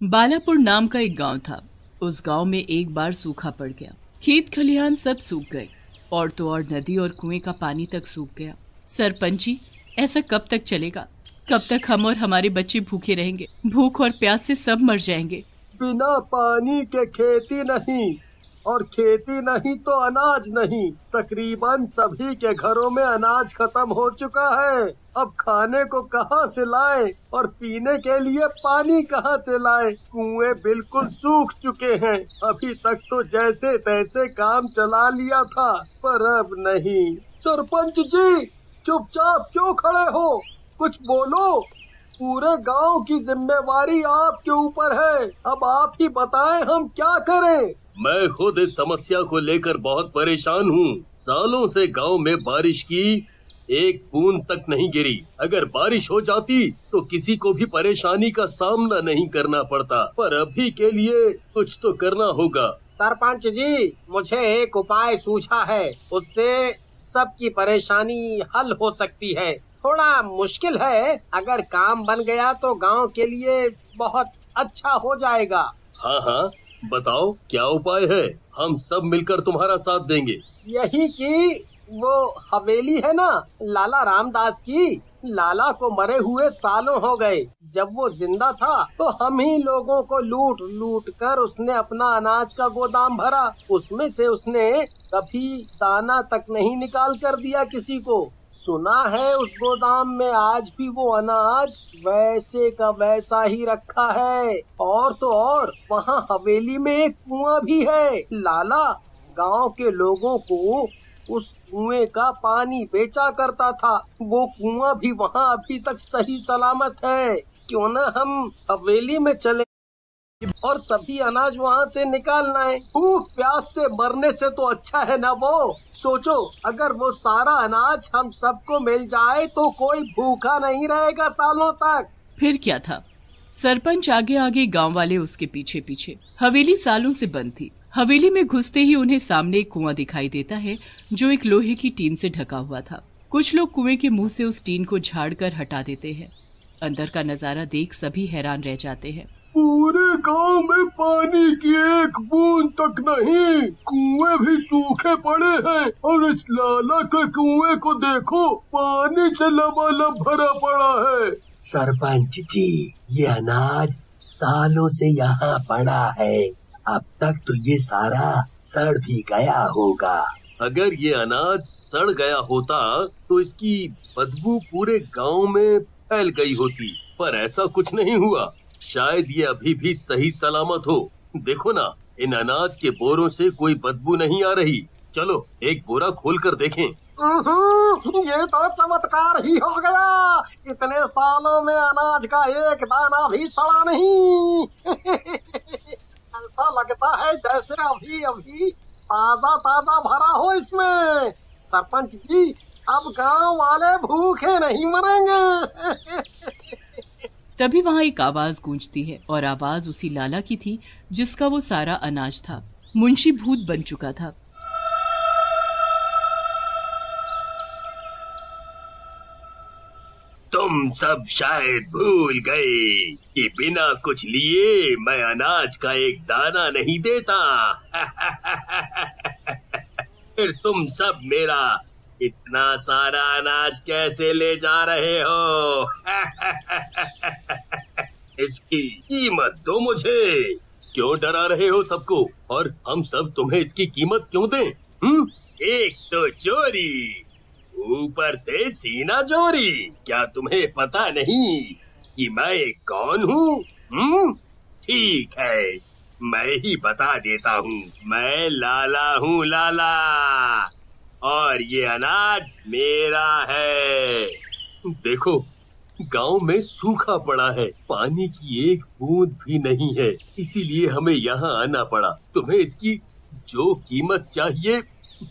बालापुर नाम का एक गांव था। उस गांव में एक बार सूखा पड़ गया। खेत खलिहान सब सूख गए और तो और नदी और कुएं का पानी तक सूख गया। सरपंच जी, ऐसा कब तक चलेगा? कब तक हम और हमारे बच्चे भूखे रहेंगे? भूख और प्यास से सब मर जाएंगे। बिना पानी के खेती नहीं और खेती नहीं तो अनाज नहीं। तकरीबन सभी के घरों में अनाज खत्म हो चुका है। अब खाने को कहाँ से लाएं और पीने के लिए पानी कहाँ से लाएं? कुएं बिल्कुल सूख चुके हैं। अभी तक तो जैसे तैसे काम चला लिया था, पर अब नहीं। सरपंच जी, चुपचाप क्यों खड़े हो? कुछ बोलो। पूरे गांव की जिम्मेवारी आपके ऊपर है। अब आप ही बताएं हम क्या करें। मैं खुद इस समस्या को लेकर बहुत परेशान हूँ। सालों से गांव में बारिश की एक बूंद तक नहीं गिरी। अगर बारिश हो जाती तो किसी को भी परेशानी का सामना नहीं करना पड़ता, पर अभी के लिए कुछ तो करना होगा। सरपंच जी, मुझे एक उपाय सूझा है। उससे सबकी परेशानी हल हो सकती है। थोड़ा मुश्किल है, अगर काम बन गया तो गांव के लिए बहुत अच्छा हो जाएगा। हाँ हाँ, बताओ क्या उपाय है। हम सब मिलकर तुम्हारा साथ देंगे। यही कि वो हवेली है ना, लाला रामदास की। लाला को मरे हुए सालों हो गए। जब वो जिंदा था तो हम ही लोगों को लूट लूट कर उसने अपना अनाज का गोदाम भरा। उसमें से उसने कभी दाना तक नहीं निकाल कर दिया किसी को। सुना है उस गोदाम में आज भी वो अनाज वैसे का वैसा ही रखा है। और तो और वहाँ हवेली में एक कुआं भी है। लाला गांव के लोगों को उस कुएं का पानी बेचा करता था। वो कुआं भी वहाँ अभी तक सही सलामत है। क्यों न हम हवेली में चले और सभी अनाज वहाँ से निकालना है। भूख प्यास से मरने से तो अच्छा है ना वो। सोचो, अगर वो सारा अनाज हम सबको मिल जाए तो कोई भूखा नहीं रहेगा सालों तक। फिर क्या था? सरपंच आगे आगे, गांव वाले उसके पीछे पीछे। हवेली सालों से बंद थी। हवेली में घुसते ही उन्हें सामने एक कुआं दिखाई देता है जो एक लोहे की टीन से ढका हुआ था। कुछ लोग कुएं के मुंह से उस टीन को झाड़ कर हटा देते हैं। अंदर का नजारा देख सभी हैरान रह जाते हैं। पूरे गांव में पानी की एक बूंद तक नहीं। कुएं भी सूखे पड़े हैं और इस लाला के कुएं को देखो, पानी से लबालब भरा पड़ा है। सरपंच जी, ये अनाज सालों से यहाँ पड़ा है। अब तक तो ये सारा सड़ भी गया होगा। अगर ये अनाज सड़ गया होता तो इसकी बदबू पूरे गांव में फैल गई होती, पर ऐसा कुछ नहीं हुआ। शायद ये अभी भी सही सलामत हो। देखो ना, इन अनाज के बोरों से कोई बदबू नहीं आ रही। चलो एक बोरा खोल कर देखें। ये तो चमत्कार ही हो गया। इतने सालों में अनाज का एक दाना भी सड़ा नहीं। ऐसा लगता है जैसे अभी अभी ताजा ताजा भरा हो इसमें। सरपंच जी, अब गांव वाले भूखे नहीं मरेंगे। तभी वहाँ एक आवाज गूंजती है और आवाज उसी लाला की थी जिसका वो सारा अनाज था। मुंशी भूत बन चुका था। तुम सब शायद भूल गए कि बिना कुछ लिए मैं अनाज का एक दाना नहीं देता। फिर तुम सब मेरा इतना सारा अनाज कैसे ले जा रहे हो? इसकी कीमत दो मुझे। क्यों डरा रहे हो सबको? और हम सब तुम्हें इसकी कीमत क्यों दें? एक तो चोरी, ऊपर से सीना चोरी। क्या तुम्हें पता नहीं कि मैं कौन हूँ? ठीक है, मैं ही बता देता हूँ। मैं लाला हूँ, लाला, और ये अनाज मेरा है। देखो, गांव में सूखा पड़ा है, पानी की एक बूंद भी नहीं है, इसीलिए हमें यहाँ आना पड़ा। तुम्हें इसकी जो कीमत चाहिए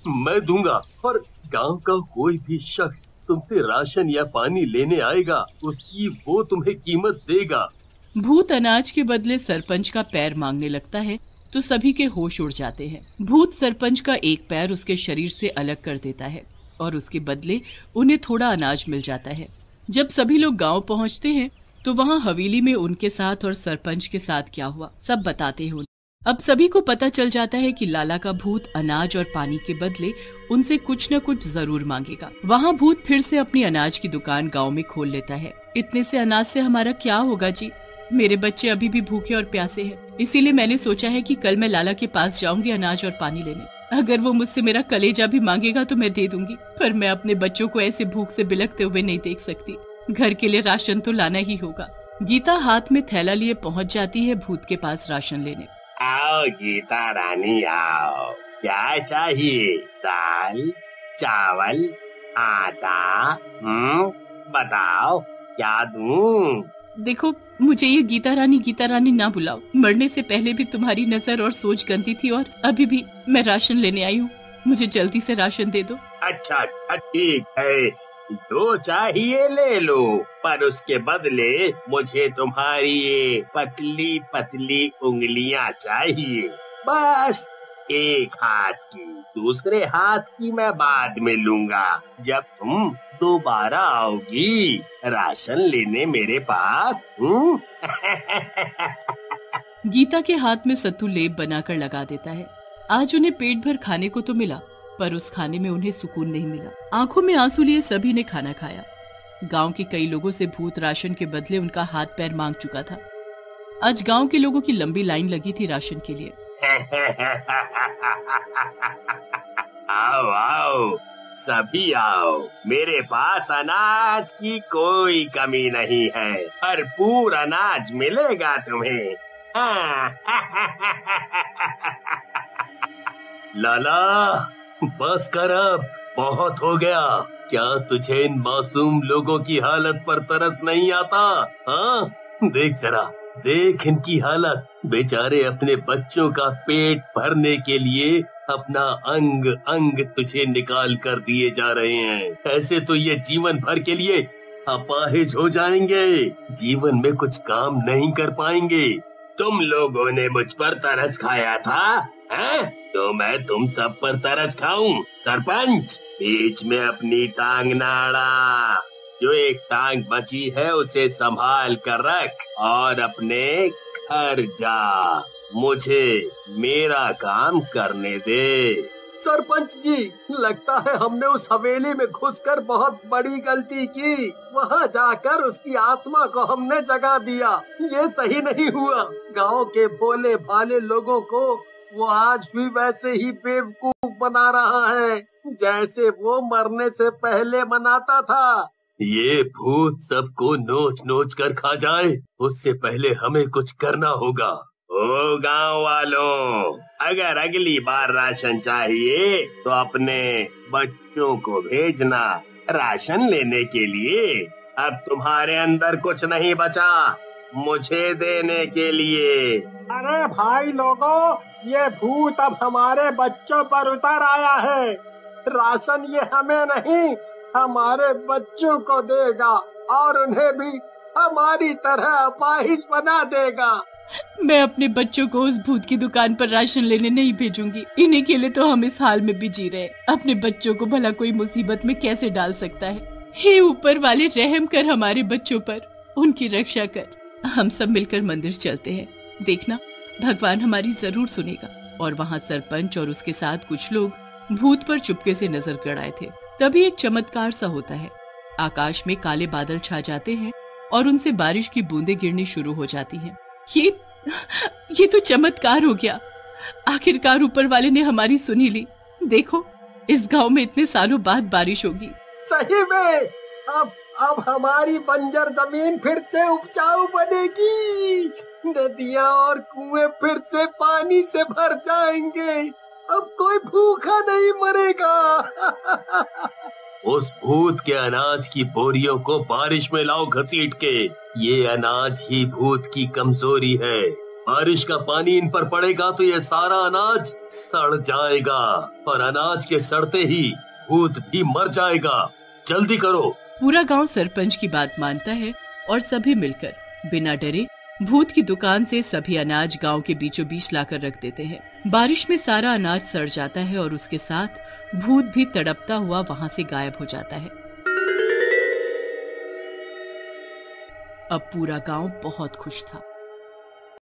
मैं दूंगा, और गांव का कोई भी शख्स तुमसे राशन या पानी लेने आएगा, उसकी वो तुम्हें कीमत देगा। भूत अनाज के बदले सरपंच का पैर मांगने लगता है तो सभी के होश उड़ जाते हैं। भूत सरपंच का एक पैर उसके शरीर से अलग कर देता है और उसके बदले उन्हें थोड़ा अनाज मिल जाता है। जब सभी लोग गांव पहुंचते हैं तो वहाँ हवेली में उनके साथ और सरपंच के साथ क्या हुआ सब बताते हैं। अब सभी को पता चल जाता है कि लाला का भूत अनाज और पानी के बदले उनसे कुछ न कुछ जरूर मांगेगा। वहाँ भूत फिर से अपनी अनाज की दुकान गांव में खोल लेता है। इतने से अनाज से हमारा क्या होगा जी? मेरे बच्चे अभी भी भूखे और प्यासे हैं, इसीलिए मैंने सोचा है कि कल मैं लाला के पास जाऊंगी अनाज और पानी लेने। अगर वो मुझसे मेरा कलेजा भी मांगेगा तो मैं दे दूंगी, पर मैं अपने बच्चों को ऐसे भूख से बिलखते हुए नहीं देख सकती। घर के लिए राशन तो लाना ही होगा। गीता हाथ में थैला लिए पहुँच जाती है भूत के पास राशन लेने। आओ गीता रानी आओ, क्या चाहिए? दाल, चावल, आटा, बताओ क्या दूं? देखो, मुझे ये गीता रानी ना बुलाओ। मरने से पहले भी तुम्हारी नजर और सोच गंदी थी और अभी भी। मैं राशन लेने आई हूँ, मुझे जल्दी से राशन दे दो। अच्छा ठीक है, जो चाहिए ले लो, पर उसके बदले मुझे तुम्हारी ये पतली पतली उंगलियां चाहिए। बस एक हाथ की, दूसरे हाथ की मैं बाद में लूंगा, जब तुम दोबारा आओगी राशन लेने मेरे पास। गीता के हाथ में सत्तू लेप बनाकर लगा देता है। आज उन्हें पेट भर खाने को तो मिला, पर उस खाने में उन्हें सुकून नहीं मिला। आंखों में आंसू लिए सभी ने खाना खाया। गांव के कई लोगों से भूत राशन के बदले उनका हाथ पैर मांग चुका था। आज गांव के लोगों की लंबी लाइन लगी थी राशन के लिए। आओ आओ, सभी आओ, मेरे पास अनाज की कोई कमी नहीं है, भरपूर अनाज मिलेगा तुम्हें। लाला बस कर, अब बहुत हो गया। क्या तुझे इन मासूम लोगों की हालत पर तरस नहीं आता? हाँ, देख जरा, देख इनकी हालत। बेचारे अपने बच्चों का पेट भरने के लिए अपना अंग अंग तुझे निकाल कर दिए जा रहे हैं। ऐसे तो ये जीवन भर के लिए अपाहिज हो जाएंगे, जीवन में कुछ काम नहीं कर पाएंगे। तुम लोगों ने मुझ पर तरस खाया था, हैं? तो मैं तुम सब पर तरस खाऊं? सरपंच, बीच में अपनी टांग ना अड़ा। जो एक टांग बची है उसे संभाल कर रख और अपने घर जा। मुझे मेरा काम करने दे। सरपंच जी, लगता है हमने उस हवेली में घुसकर बहुत बड़ी गलती की। वहाँ जाकर उसकी आत्मा को हमने जगा दिया। ये सही नहीं हुआ। गांव के भोले भाले लोगों को वो आज भी वैसे ही बेवकूफ बना रहा है, जैसे वो मरने से पहले मनाता था। ये भूत सबको नोच नोच कर खा जाए, उससे पहले हमें कुछ करना होगा। ओ गांव वालों, अगर अगली बार राशन चाहिए तो अपने बच्चों को भेजना राशन लेने के लिए। अब तुम्हारे अंदर कुछ नहीं बचा मुझे देने के लिए। अरे भाई लोगों, ये भूत अब हमारे बच्चों पर उतर आया है। राशन ये हमें नहीं, हमारे बच्चों को देगा और उन्हें भी हमारी तरह अपाहिज बना देगा। मैं अपने बच्चों को उस भूत की दुकान पर राशन लेने नहीं भेजूंगी। इन्हीं के लिए तो हम इस हाल में भी जी रहे। अपने बच्चों को भला कोई मुसीबत में कैसे डाल सकता है? हे ऊपर वाले, रहम कर हमारे बच्चों पर, उनकी रक्षा कर। हम सब मिलकर मंदिर चलते हैं, देखना भगवान हमारी जरूर सुनेगा। और वहाँ सरपंच और उसके साथ कुछ लोग भूत पर चुपके से नजर गड़ाए थे। तभी एक चमत्कार सा होता है। आकाश में काले बादल छा जाते हैं और उनसे बारिश की बूंदें गिरनी शुरू हो जाती हैं। ये तो चमत्कार हो गया। आखिरकार ऊपर वाले ने हमारी सुनी ली। देखो, इस गांव में इतने सालों बाद बारिश होगी। सही में अब हमारी बंजर जमीन फिर से उपजाऊ बनेगी। नदियाँ और कुएं फिर से पानी से भर जाएंगे। अब कोई भूखा नहीं मरेगा। उस भूत के अनाज की बोरियों को बारिश में लाओ घसीट के। ये अनाज ही भूत की कमजोरी है। बारिश का पानी इन पर पड़ेगा तो ये सारा अनाज सड़ जाएगा और अनाज के सड़ते ही भूत भी मर जाएगा। जल्दी करो। पूरा गांव सरपंच की बात मानता है और सभी मिलकर बिना डरे भूत की दुकान से सभी अनाज गांव के बीचों बीच लाकर रख देते हैं। बारिश में सारा अनाज सड़ जाता है और उसके साथ भूत भी तड़पता हुआ वहां से गायब हो जाता है। अब पूरा गांव बहुत खुश था।